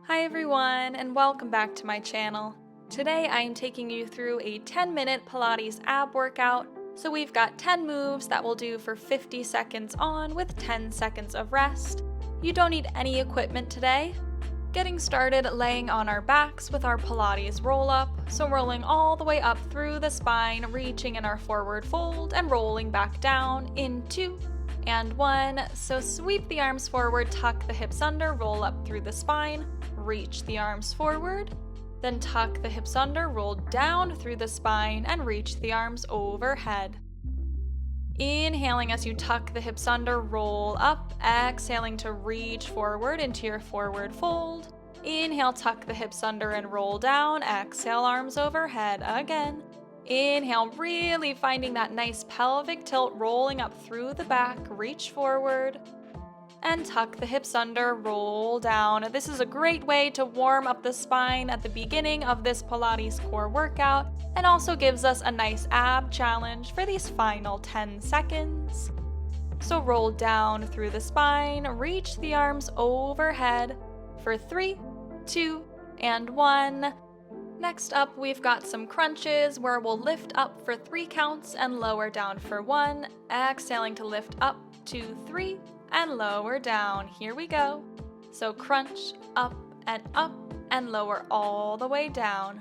Hi everyone, and welcome back to my channel. Today I am taking you through a 10-minute Pilates ab workout. So we've got 10 moves that we'll do for 50 seconds on with 10 seconds of rest. You don't need any equipment today. Getting started laying on our backs with our Pilates roll up, so rolling all the way up through the spine, reaching in our forward fold and rolling back down in 2 and 1. So sweep the arms forward, tuck the hips under, roll up through the spine, reach the arms forward, then tuck the hips under, roll down through the spine and reach the arms overhead. Inhaling as you tuck the hips under, roll up, exhaling to reach forward into your forward fold. Inhale, tuck the hips under and roll down, exhale, arms overhead again. Inhale, really finding that nice pelvic tilt, rolling up through the back, reach forward. And tuck the hips under, roll down. This is a great way to warm up the spine at the beginning of this Pilates core workout and also gives us a nice ab challenge for these final 10 seconds. So roll down through the spine, reach the arms overhead for 3, 2, and 1. Next up, we've got some crunches where we'll lift up for 3 counts and lower down for 1, exhaling to lift up 2, 3, and lower down. Here we go. So crunch up and lower all the way down.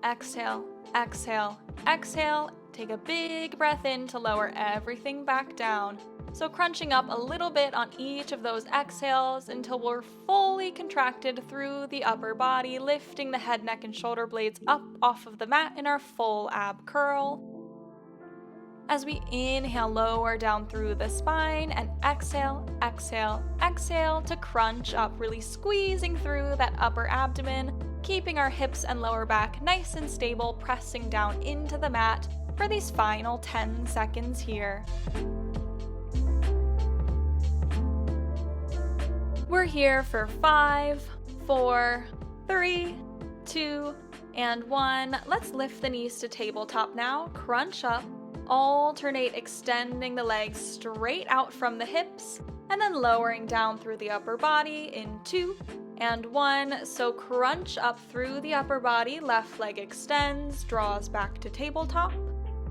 Exhale, exhale, exhale. Take a big breath in to lower everything back down. So crunching up a little bit on each of those exhales until we're fully contracted through the upper body, lifting the head, neck, and shoulder blades up off of the mat in our full ab curl. As we inhale, lower down through the spine and exhale, exhale, exhale to crunch up, really squeezing through that upper abdomen, keeping our hips and lower back nice and stable, pressing down into the mat for these final 10 seconds here. We're here for 5, 4, 3, 2, and 1. Let's lift the knees to tabletop now, crunch up. Alternate extending the legs straight out from the hips and then lowering down through the upper body in 2 and 1. So crunch up through the upper body, left leg extends, draws back to tabletop,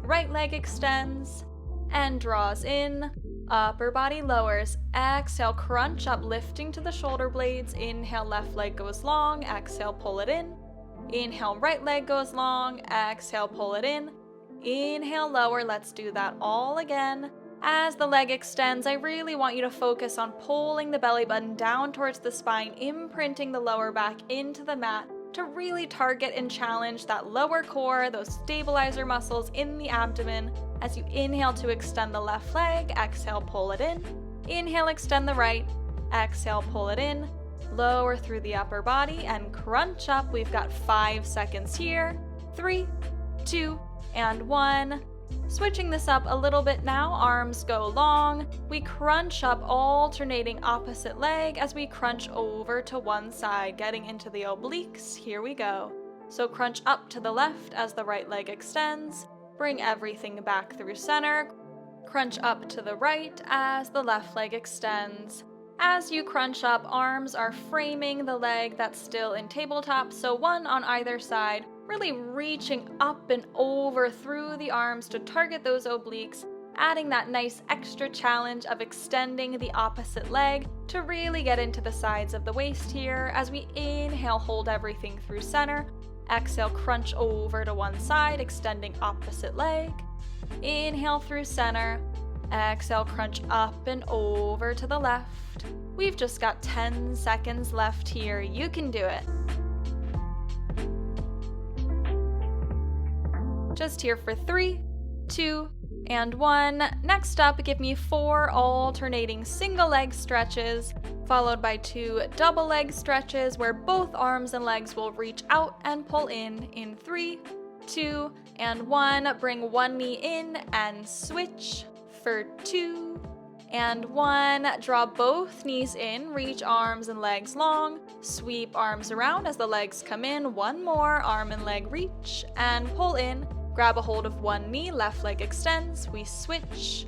right leg extends and draws in, upper body lowers, exhale, crunch up, lifting to the shoulder blades, inhale, left leg goes long, exhale, pull it in, inhale, right leg goes long, exhale, pull it in. Inhale, lower. Let's do that all again. As the leg extends, I really want you to focus on pulling the belly button down towards the spine, imprinting the lower back into the mat to really target and challenge that lower core, those stabilizer muscles in the abdomen. As you inhale to extend the left leg, exhale, pull it in. Inhale, extend the right. Exhale, pull it in. Lower through the upper body and crunch up. We've got 5 seconds here. 3, 2, and 1. Switching this up a little bit now, arms go long. We crunch up, alternating opposite leg as we crunch over to one side, getting into the obliques. Here we go. So crunch up to the left as the right leg extends. Bring everything back through center. Crunch up to the right as the left leg extends. As you crunch up, arms are framing the leg that's still in tabletop, so one on either side, really reaching up and over through the arms to target those obliques, adding that nice extra challenge of extending the opposite leg to really get into the sides of the waist here. As we inhale, hold everything through center. Exhale, crunch over to one side, extending opposite leg. Inhale through center. Exhale, crunch up and over to the left. We've just got 10 seconds left here. You can do it. Just here for 3, 2, and 1. Next up, give me 4 alternating single leg stretches, followed by 2 double leg stretches where both arms and legs will reach out and pull in 3, 2, and 1. Bring one knee in and switch for 2 and 1. Draw both knees in, reach arms and legs long, sweep arms around as the legs come in. One more, arm and leg reach and pull in. Grab a hold of one knee, left leg extends, we switch,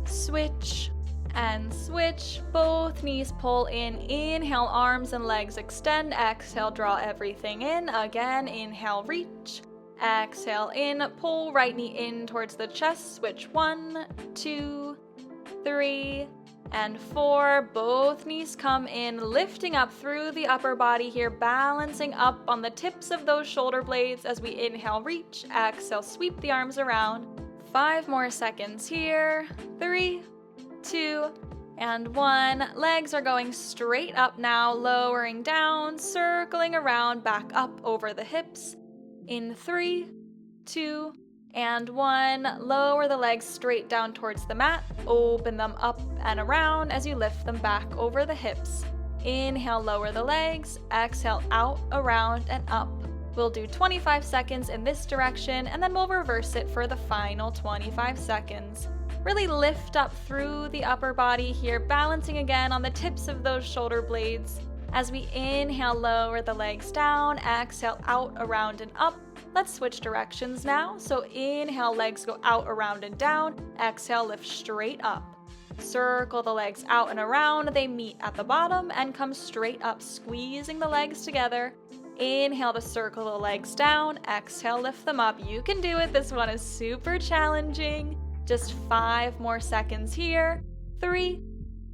switch, and switch. Both knees pull in. Inhale, arms and legs extend. Exhale, draw everything in. Again, inhale, reach. Exhale in, pull right knee in towards the chest. Switch 1, 2, 3, and 4. Both knees come in, lifting up through the upper body here, balancing up on the tips of those shoulder blades as we inhale, reach. Exhale, sweep the arms around. 5 more seconds here. 3, 2, and 1. Legs are going straight up now, lowering down, circling around, back up over the hips. In 3, 2, and 1. Lower the legs straight down towards the mat. Open them up and around as you lift them back over the hips. Inhale, lower the legs. Exhale, out, around, and up. We'll do 25 seconds in this direction, and then we'll reverse it for the final 25 seconds. Really lift up through the upper body here, balancing again on the tips of those shoulder blades. As we inhale, lower the legs down. Exhale, out, around, and up. Let's switch directions now. So inhale, legs go out, around, and down. Exhale, lift straight up. Circle the legs out and around. They meet at the bottom and come straight up, squeezing the legs together. Inhale to circle the legs down. Exhale, lift them up. You can do it. This one is super challenging. Just 5 more seconds here. 3,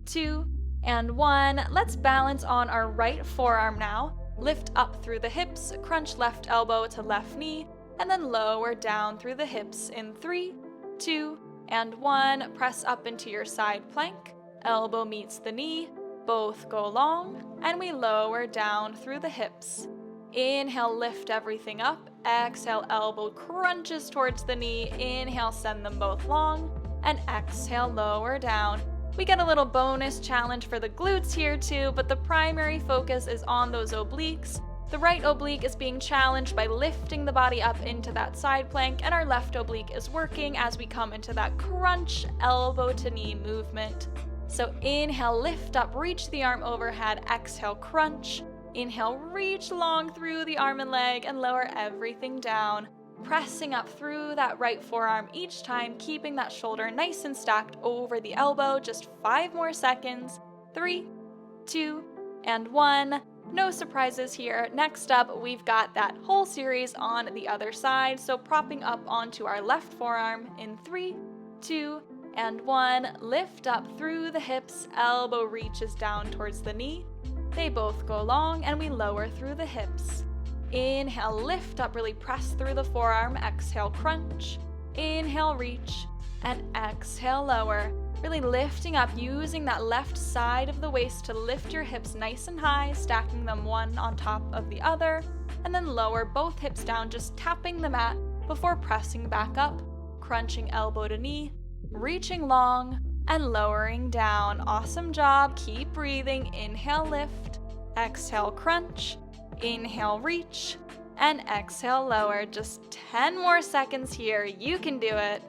2, and 1. Let's balance on our right forearm now. Lift up through the hips, crunch left elbow to left knee, and then lower down through the hips in 3, 2, and 1. Press up into your side plank. Elbow meets the knee. Both go long, and we lower down through the hips. Inhale, lift everything up. Exhale, elbow crunches towards the knee. Inhale, send them both long, and exhale, lower down. We get a little bonus challenge for the glutes here too, but the primary focus is on those obliques. The right oblique is being challenged by lifting the body up into that side plank, and our left oblique is working as we come into that crunch elbow to knee movement. So inhale, lift up, reach the arm overhead. Exhale, crunch. Inhale, reach long through the arm and leg and lower everything down. Pressing up through that right forearm each time, keeping that shoulder nice and stacked over the elbow. Just 5 more seconds. 3, 2, and 1. No surprises here. Next up, we've got that whole series on the other side. So propping up onto our left forearm in 3, 2, and 1. Lift up through the hips. Elbow reaches down towards the knee. They both go long, and we lower through the hips. Inhale, lift up, really press through the forearm. Exhale, crunch. Inhale, reach. And exhale, lower. Really lifting up, using that left side of the waist to lift your hips nice and high, stacking them one on top of the other. And then lower both hips down, just tapping the mat before pressing back up. Crunching elbow to knee, reaching long, and lowering down. Awesome job. Keep breathing. Inhale, lift. Exhale, crunch. Inhale, reach, and exhale, lower. Just 10 more seconds here. You can do it.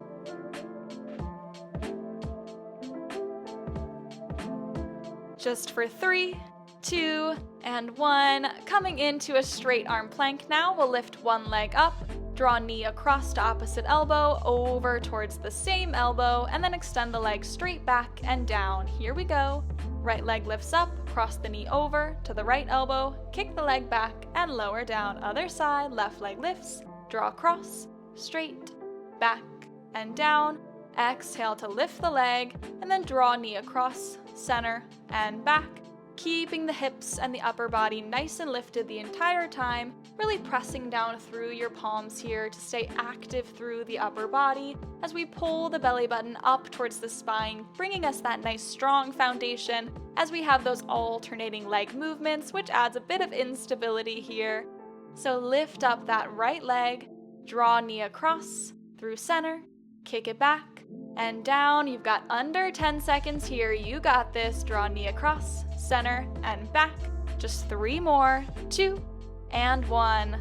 Just for 3, 2, and 1. Coming into a straight arm plank now. We'll lift one leg up, draw knee across to opposite elbow, over towards the same elbow, and then extend the leg straight back and down. Here we go. Right leg lifts up, cross the knee over to the right elbow, kick the leg back and lower down. Other side, left leg lifts, draw across, straight, back, and down. Exhale to lift the leg, and then draw knee across, center, and back. Keeping the hips and the upper body nice and lifted the entire time, really pressing down through your palms here to stay active through the upper body as we pull the belly button up towards the spine, bringing us that nice strong foundation as we have those alternating leg movements, which adds a bit of instability here. So lift up that right leg, draw knee across, through center, kick it back, and down. You've got under 10 seconds here. You got this. Draw knee across, center, and back. Just 3 more. 2, and 1.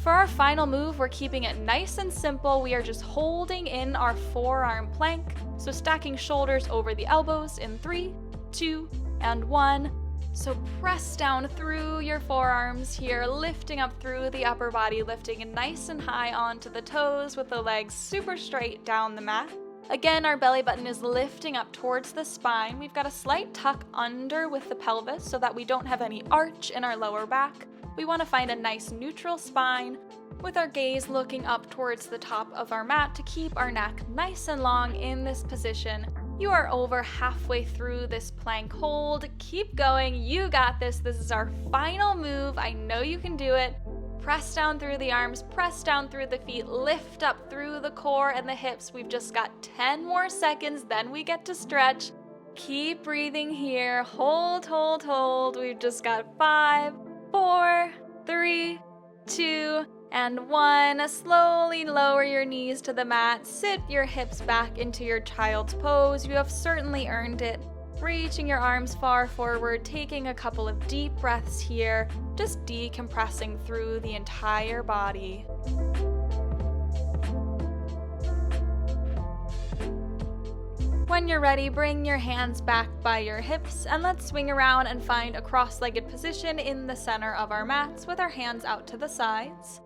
For our final move, we're keeping it nice and simple. We are just holding in our forearm plank. So stacking shoulders over the elbows in 3, 2, and 1. So press down through your forearms here, lifting up through the upper body, lifting nice and high onto the toes with the legs super straight down the mat. Again, our belly button is lifting up towards the spine. We've got a slight tuck under with the pelvis so that we don't have any arch in our lower back. We want to find a nice neutral spine with our gaze looking up towards the top of our mat to keep our neck nice and long in this position. You are over halfway through this plank hold. Keep going. You got this. This is our final move. I know you can do it. Press down through the arms, press down through the feet, lift up through the core and the hips. We've just got 10 more seconds, then we get to stretch. Keep breathing here. Hold, hold, hold. We've just got 5, 4, 3, 2, and 1. Slowly lower your knees to the mat. Sit your hips back into your child's pose. You have certainly earned it. Reaching your arms far forward, taking a couple of deep breaths here, just decompressing through the entire body. When you're ready, bring your hands back by your hips and let's swing around and find a cross-legged position in the center of our mats with our hands out to the sides.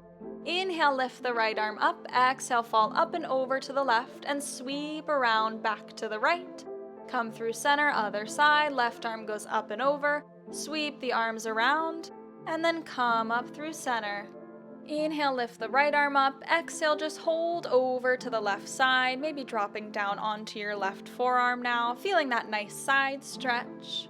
Inhale, lift the right arm up. Exhale, fall up and over to the left and sweep around back to the right. Come through center, other side, left arm goes up and over, sweep the arms around, and then come up through center. Inhale, lift the right arm up, exhale, just hold over to the left side, maybe dropping down onto your left forearm now, feeling that nice side stretch.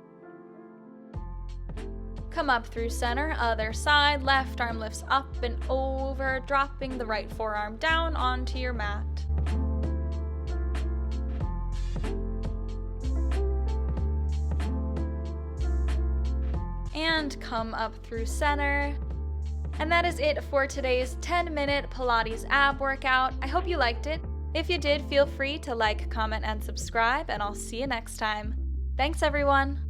Come up through center, other side, left arm lifts up and over, dropping the right forearm down onto your mat. And come up through center. And that is it for today's 10-minute Pilates ab workout. I hope you liked it. If you did, feel free to like, comment, and subscribe, and I'll see you next time. Thanks, everyone.